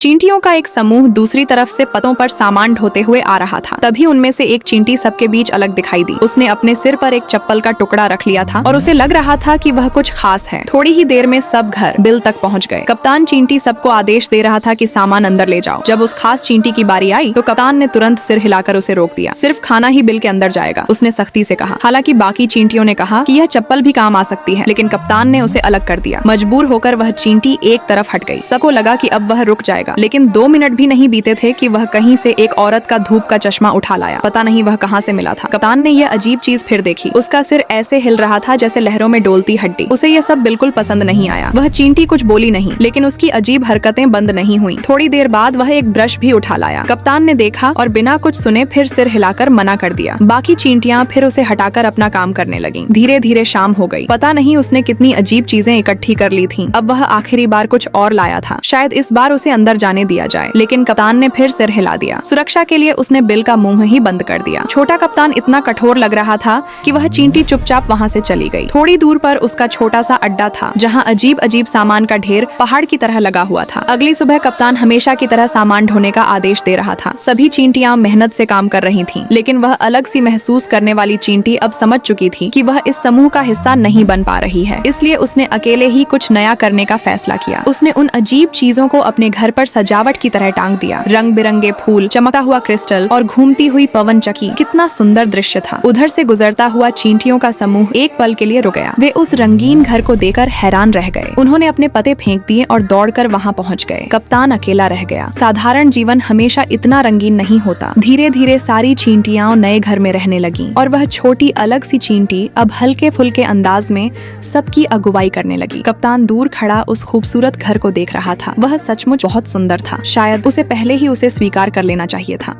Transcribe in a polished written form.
चींटियों का एक समूह दूसरी तरफ से पतों पर सामान ढोते हुए आ रहा था। तभी उनमें से एक चींटी सबके बीच अलग दिखाई दी। उसने अपने सिर पर एक चप्पल का टुकड़ा रख लिया था और उसे लग रहा था कि वह कुछ खास है। थोड़ी ही देर में सब घर बिल तक पहुंच गए। कप्तान चींटी सबको आदेश दे रहा था कि सामान अंदर ले जाओ। जब उस खास चींटी की बारी आई तो कप्तान ने तुरंत सिर हिलाकर उसे रोक दिया। सिर्फ खाना ही बिल के अंदर जाएगा, उसने सख्ती से कहा। हालांकि बाकी चींटियों ने कहा कि यह चप्पल भी काम आ सकती है, लेकिन कप्तान ने उसे अलग कर दिया। मजबूर होकर वह चींटी एक तरफ हट गई। सबको लगा कि अब वह रुक जाएगा, लेकिन 2 मिनट भी नहीं बीते थे कि वह कहीं से एक औरत का धूप का चश्मा उठा लाया। पता नहीं वह कहां से मिला था। कप्तान ने यह अजीब चीज फिर देखी। उसका सिर ऐसे हिल रहा था जैसे लहरों में डोलती हड्डी। उसे यह सब बिल्कुल पसंद नहीं आया। वह चींटी कुछ बोली नहीं, लेकिन उसकी अजीब हरकतें बंद नहीं हुई। थोड़ी देर बाद वह एक ब्रश भी उठा लाया। कप्तान ने देखा और बिना कुछ सुने फिर सिर हिलाकर मना कर दिया। बाकी चींटियां फिर उसे हटाकर अपना काम करने लगीं। धीरे धीरे शाम हो गई। पता नहीं उसने कितनी अजीब चीजें इकट्ठी कर ली थीं। अब वह आखिरी बार कुछ और लाया था। शायद इस बार उसे अंदर जाने दिया जाए, लेकिन कप्तान ने फिर सिर हिला दिया। सुरक्षा के लिए उसने बिल का मुंह ही बंद कर दिया। छोटा कप्तान इतना कठोर लग रहा था कि वह चींटी चुपचाप वहां से चली गई। थोड़ी दूर पर उसका छोटा सा अड्डा था, जहां अजीब अजीब सामान का ढेर पहाड़ की तरह लगा हुआ था। अगली सुबह कप्तान हमेशा की तरह सामान ढोने का आदेश दे रहा था। सभी चींटियां मेहनत से काम कर रही थीं, लेकिन वह अलग सी महसूस करने वाली चींटी अब समझ चुकी थी कि वह इस समूह का हिस्सा नहीं बन पा रही है। इसलिए उसने अकेले ही कुछ नया करने का फैसला किया। उसने उन अजीब चीजों को अपने घर पर सजावट की तरह टांग दिया। रंग बिरंगे फूल, चमकता हुआ क्रिस्टल और घूमती हुई पवन चक्की। कितना सुंदर दृश्य था। उधर से गुजरता हुआ चींटियों का समूह एक पल के लिए रुक गया। वे उस रंगीन घर को देखकर हैरान रह गए। उन्होंने अपने पते फेंक दिए और दौड़कर वहां पहुंच गए। कप्तान अकेला रह गया। साधारण जीवन हमेशा इतना रंगीन नहीं होता। धीरे धीरे सारी चींटियां नए घर में रहने लगीं और वह छोटी अलग सी चींटी अब हल्के फुल्के अंदाज में सबकी अगुवाई करने लगी। कप्तान दूर खड़ा उस खूबसूरत घर को देख रहा था। वह सचमुच बहुत सुंदर था। शायद उसे पहले ही उसे स्वीकार कर लेना चाहिए था।